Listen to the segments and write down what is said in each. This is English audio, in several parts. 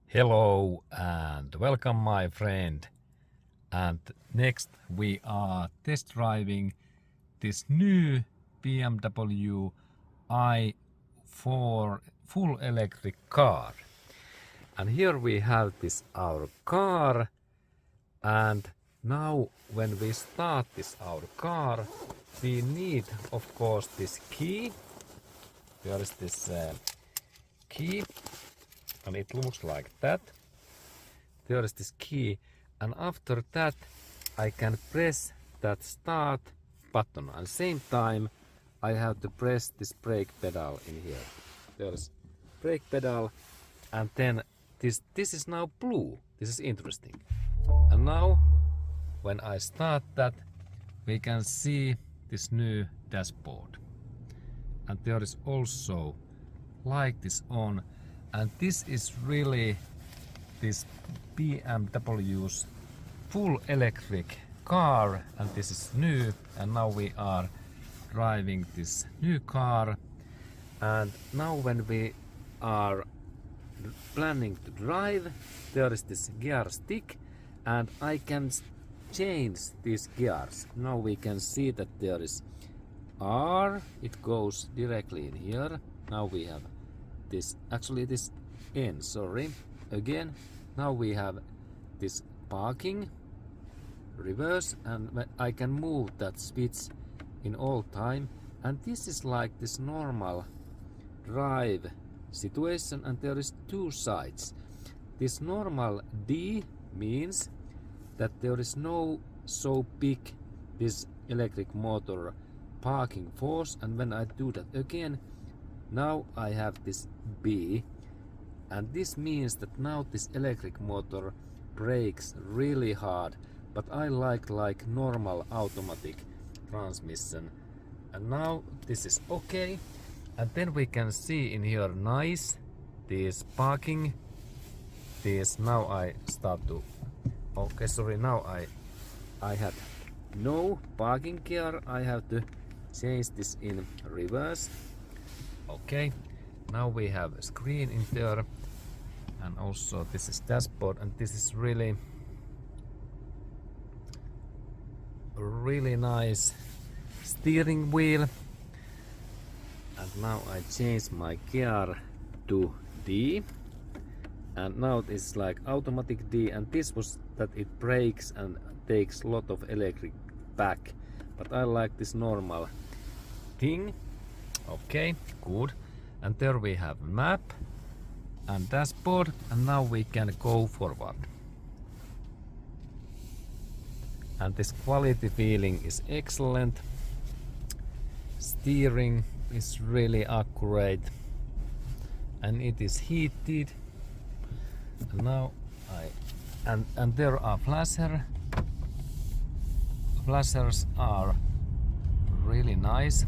Hello and welcome, my friend. And next we are test driving this new BMW i4 full electric car. And here we have this our car, and now when we start this our car we need of course this key. There is this key, and it looks like that. There is this key, and after that I can press that start button. At the same time I have to press this brake pedal in here. There is brake pedal, and then this is now blue. This is interesting. And now when I start that, we can see this new dashboard, and there is also light is on, and this is really this BMW's full electric car, and this is new, and now we are driving this new car. And now when we are planning to drive, there is this gear stick, and I can change these gears. Now we can see that there is R, it goes directly in here. Now we have this, actually this N, sorry, again. Now we have this parking, reverse, and I can move that switch in all time. And this is like this normal drive situation, and there is two sides. This normal D means that there is no so big this electric motor parking force, and when I do that again, now I have this B, and this means that now this electric motor brakes really hard, but I like normal automatic transmission. And now this is okay, and then we can see in here nice this parking, this. Now I start to, okay, sorry, now I had no parking gear. I have to change this in reverse. Okay, now we have a screen in there, and also this is dashboard, and this is really nice steering wheel. And now I change my gear to D, and now it's like automatic D, and this was that it brakes and takes a lot of electric back, but I like this normal thing. Okay, good. And there we have map and dashboard, and now we can go forward. And this quality feeling is excellent. Steering is really accurate, and it is heated. And now and there are flashers are really nice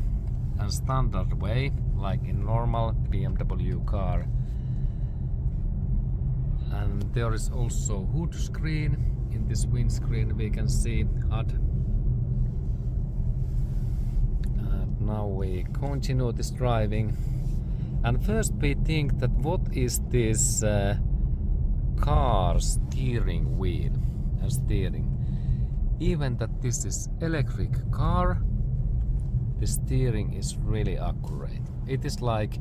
and standard way, like in normal BMW car. And there is also hood screen. In this windscreen we can see HUD. And now we continue this driving, and first we think that what is this car steering wheel and steering. Even that this is electric car, the steering is really accurate. It is like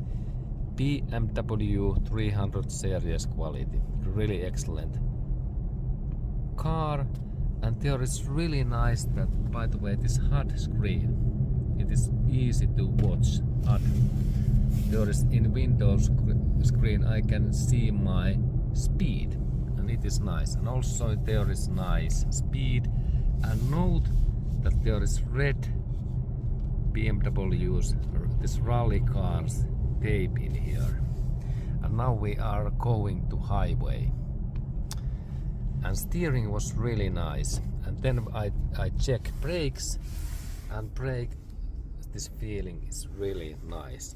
BMW 300 series quality, really excellent car. And there is really nice that, by the way, this HUD screen, it is easy to watch HUD. There is in Windows screen I can see my speed, and it is nice. And also there is nice speed, and note that there is red BMW's this rally cars tape in here. And now we are going to highway, and steering was really nice. And then I check brakes, and brake, this feeling is really nice,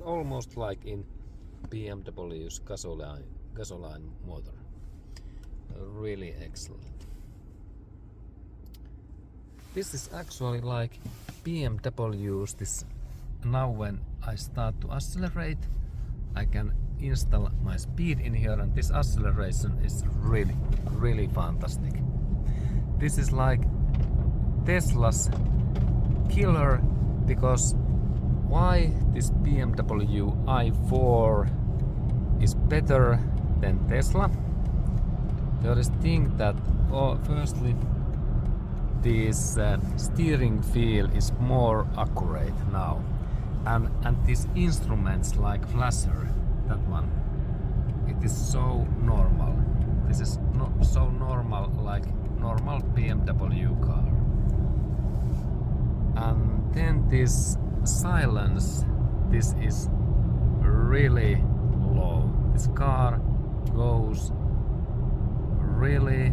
almost like in BMW's gasoline motor. Really excellent. This is actually like BMW's this. Now when I start to accelerate, I can install my speed in here, and this acceleration is really fantastic. This is like Tesla's killer, because why this BMW i4 is better than Tesla? There is thing that firstly this steering feel is more accurate now, and these instruments like flasher, that one, it is so normal. This is not so normal like normal BMW car. And then this silence, this is really low. This car goes really,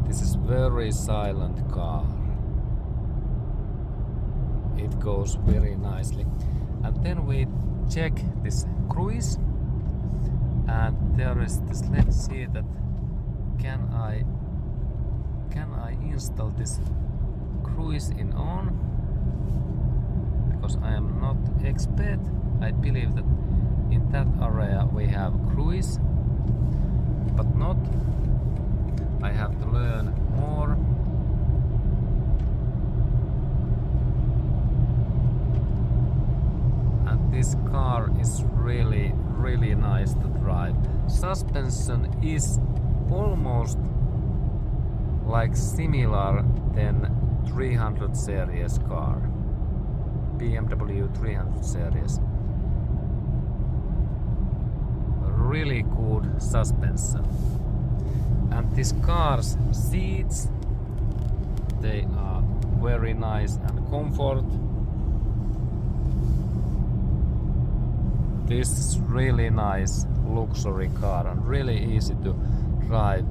this is very silent car. It goes very nicely. And then we check this cruise, and there is this, let's see that can I install this cruise in on, because I am not expert. I believe that in that area we have cruise, but not. I have to learn more. And this car is really nice to drive. Suspension is almost like similar than 300 series car, BMW 300 series. Really good suspension. And this car's seats, they are very nice and comfort. This is really nice luxury car and really easy to drive.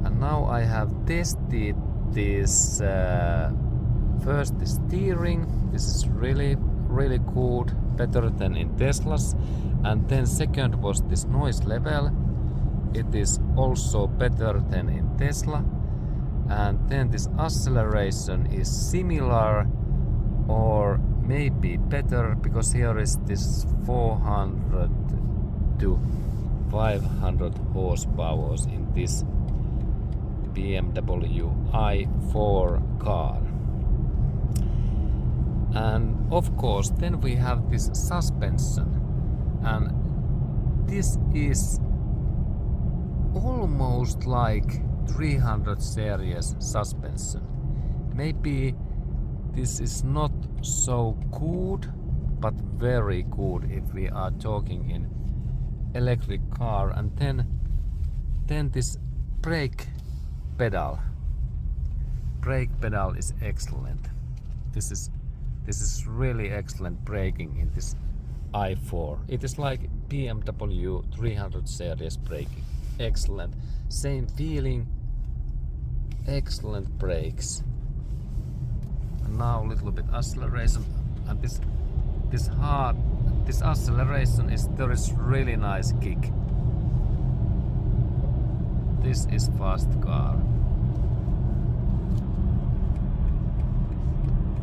And now I have tested this first the steering. This is really good, better than in Tesla's. And then second was this noise level. It is also better than in Tesla. And then this acceleration is similar or maybe better, because here is this 400 to 500 horsepower in this BMW i4 car. And of course then we have this suspension, and this is almost like 300 series suspension. Maybe this is not so good, but very good if we are talking in electric car. And then this brake pedal is excellent. This is really excellent braking in this i4. It is like BMW 300 series braking. Excellent. Same feeling. Excellent brakes. And now a little bit acceleration. And this acceleration is, there is really nice kick. This is fast car.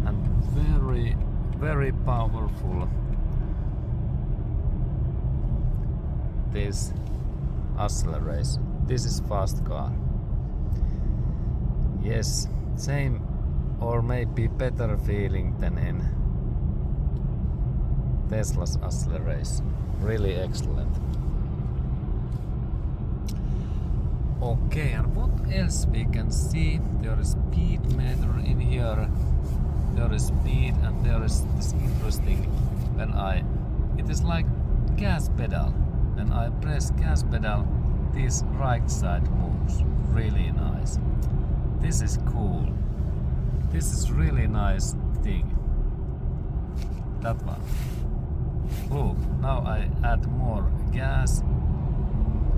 And very powerful. This acceleration. This is fast car. Yes, same or maybe better feeling than in Tesla's acceleration. Really excellent. Okay, and what else we can see? There is speed meter in here. There is speed, and there is this interesting, it is like gas pedal. When I press gas pedal, this right side moves. Really nice. This is cool. This is really nice thing. That one. Look, now I add more gas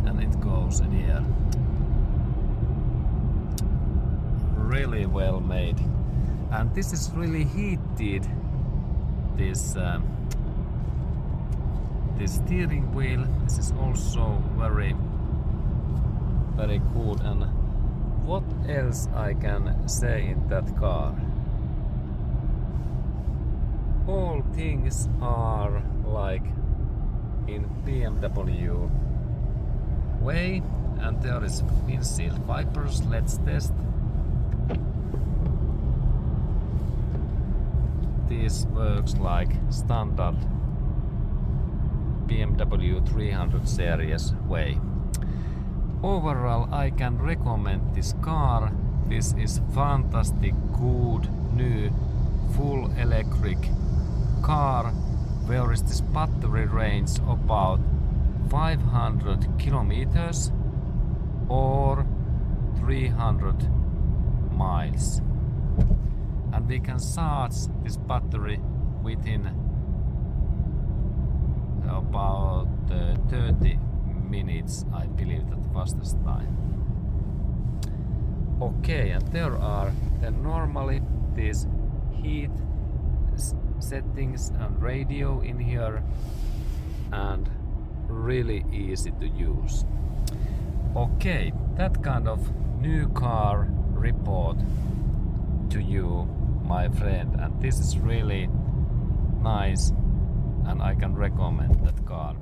and it goes in here. Really well made. And this is really heated. This steering wheel. This is also very good and what else I can say in that car? All things are like in BMW way, and there is windshield wipers. Let's test. This works like standard BMW 300 series way. Overall, I can recommend this car. This is fantastic, good, new, full electric car. Where is this battery range? About 500 kilometers or 300 miles. And we can charge this battery within about 30 minutes, I believe that fastest time. Okay, and there are normally these heat settings and radio in here, and really easy to use. Okay, that kind of new car report to you, my friend, and this is really nice, and I can recommend that car.